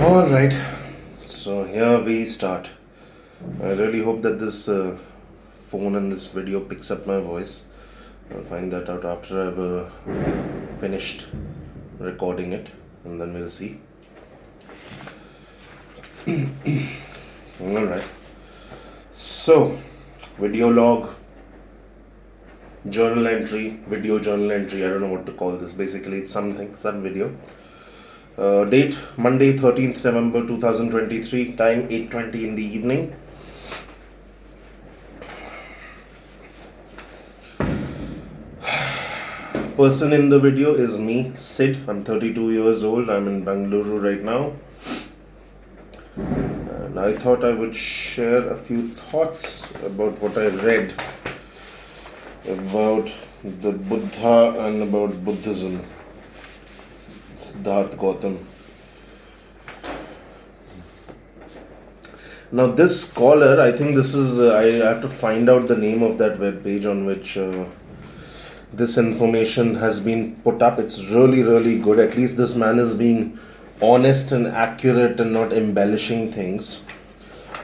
All right, so here we start. I really hope that this phone and this video picks up my voice. I'll find that out after I've finished recording it, and then we'll see. All right. So, video log, journal entry, video journal entry. I don't know what to call this. Basically, it's something, some video. Date Monday 13th November 2023. Time 8:20 in the evening. Person in the video is me, Sid. I'm 32 years old. I'm in Bangalore right now. And I thought I would share a few thoughts about what I read about the Buddha and about Buddhism. Siddharth Gautam. Now, this scholar, I think this is, I have to find out the name of that web page on which this information has been put up. It's really, really good. At least this man is being honest and accurate and not embellishing things.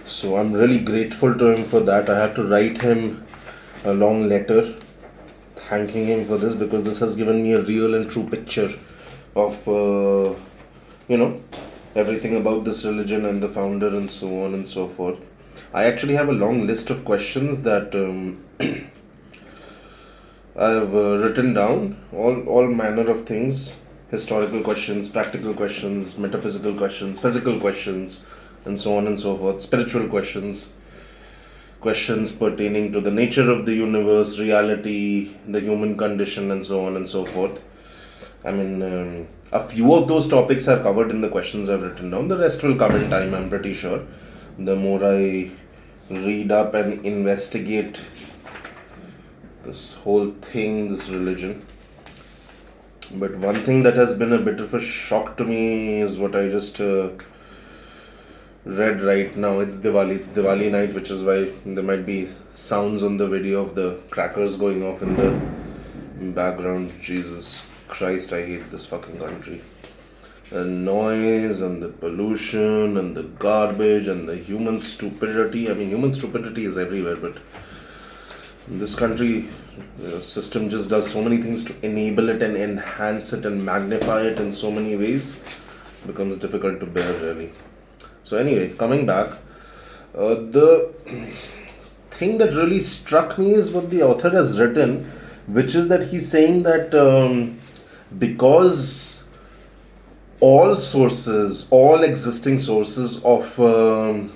So I'm really grateful to him for that. I had to write him a long letter thanking him for this because this has given me a real and true picture of, everything about this religion and the founder and so on and so forth. I actually have a long list of questions that I've written down, all manner of things: historical questions, practical questions, metaphysical questions, physical questions, and so on and so forth, spiritual questions, questions pertaining to the nature of the universe, reality, the human condition, and so on and so forth. I mean, a few of those topics are covered in the questions I've written down. The rest will come in time, I'm pretty sure. The more I read up and investigate this whole thing, this religion. But one thing that has been a bit of a shock to me is what I just read right now. It's Diwali night, which is why there might be sounds on the video of the crackers going off in the background. Jesus Christ, I hate this fucking country. The noise and the pollution and the garbage and the human stupidity. I mean, human stupidity is everywhere, but this country system just does so many things to enable it and enhance it and magnify it in so many ways. It becomes difficult to bear, really. So anyway, coming back, the thing that really struck me is what the author has written, which is that he's saying that because all sources, all existing sources of the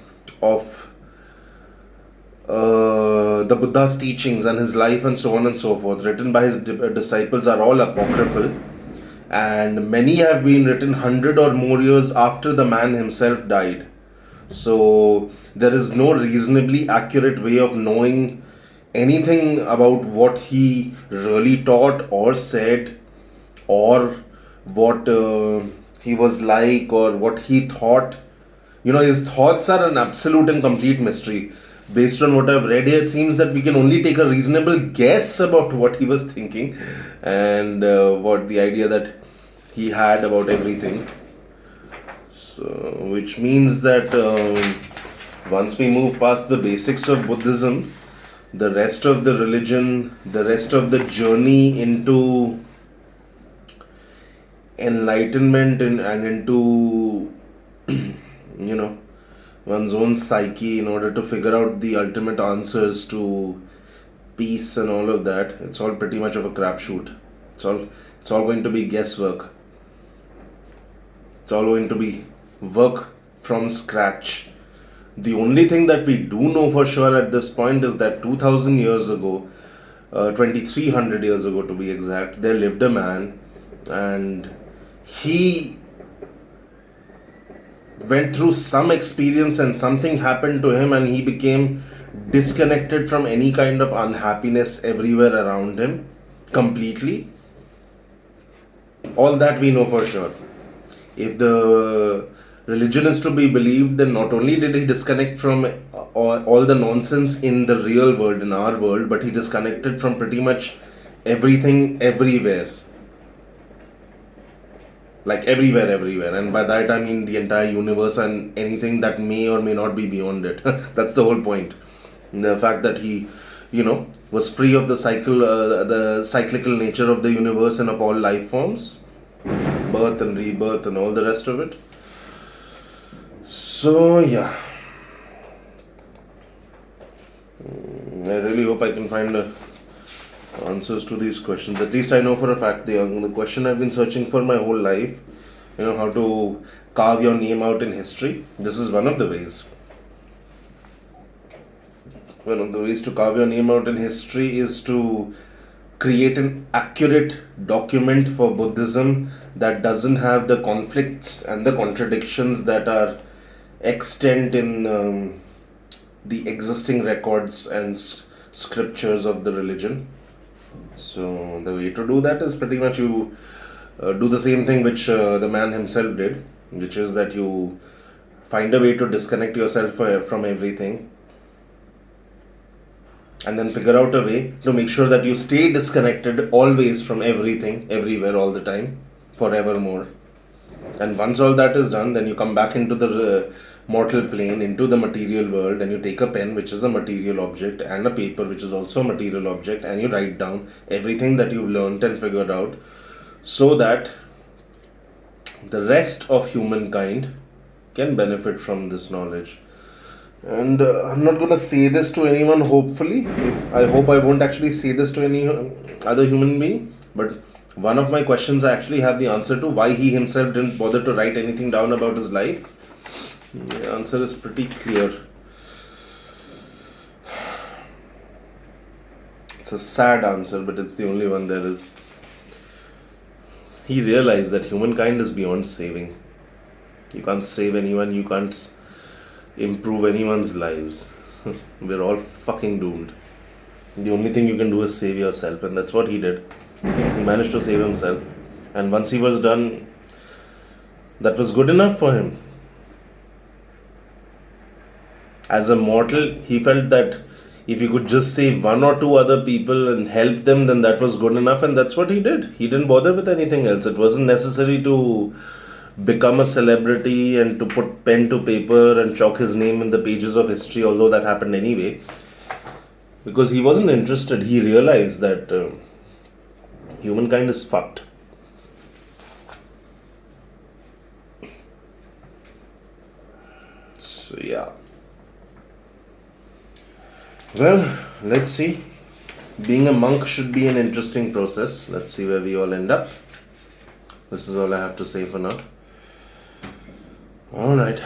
Buddha's teachings and his life and so on and so forth, written by his disciples, are all apocryphal, and many have been written 100 or more years after the man himself died. So there is no reasonably accurate way of knowing anything about what he really taught or said, or what he was like, or what he thought. His thoughts are an absolute and complete mystery. Based on what I've read here, it seems that we can only take a reasonable guess about what he was thinking and what the idea that he had about everything. So, which means that once we move past the basics of Buddhism, the rest of the religion, the rest of the journey into enlightenment and into one's own psyche in order to figure out the ultimate answers to peace and all of that, it's all pretty much of a crapshoot. It's all going to be guesswork. It's all going to be work from scratch. The only thing that we do know for sure at this point is that 2000 years ago, 2300 years ago to be exact, there lived a man, and he went through some experience and something happened to him, and he became disconnected from any kind of unhappiness everywhere around him completely. All that we know for sure. If the religion is to be believed, then not only did he disconnect from all the nonsense in the real world, in our world, but he disconnected from pretty much everything everywhere. Like everywhere. And by that I mean the entire universe and anything that may or may not be beyond it. That's the whole point. The fact that he, was free of the cyclical nature of the universe and of all life forms, birth and rebirth and all the rest of it. So, yeah. I really hope I can find answers to these questions. At least I know for a fact the question I've been searching for my whole life, how to carve your name out in history. This is one of the ways. One of the ways to carve your name out in history is to create an accurate document for Buddhism that doesn't have the conflicts and the contradictions that are extant in the existing records and scriptures of the religion. So the way to do that is pretty much you do the same thing which the man himself did, which is that you find a way to disconnect yourself from everything, and then figure out a way to make sure that you stay disconnected always from everything, everywhere, all the time, forevermore. And once all that is done, then you come back into the mortal plane, into the material world, and you take a pen, which is a material object, and a paper, which is also a material object, and you write down everything that you've learned and figured out, so that the rest of humankind can benefit from this knowledge. And I'm not going to say this to anyone, hopefully. I hope I won't actually say this to any other human being. But one of my questions I actually have the answer to, why he himself didn't bother to write anything down about his life. The answer is pretty clear. It's a sad answer, but it's the only one there is. He realized that humankind is beyond saving. You can't save anyone, you can't improve anyone's lives. We're all fucking doomed. The only thing you can do is save yourself, and that's what he did. He managed to save himself, and once he was done, that was good enough for him. As a mortal, he felt that if he could just save one or two other people and help them, then that was good enough, and that's what he did. He didn't bother with anything else. It wasn't necessary to become a celebrity and to put pen to paper and chalk his name in the pages of history, although that happened anyway, because he wasn't interested. He realized that humankind is fucked. So yeah, well, let's see. Being a monk should be an interesting process. Let's see where we all end up. This is all I have to say for now. All right.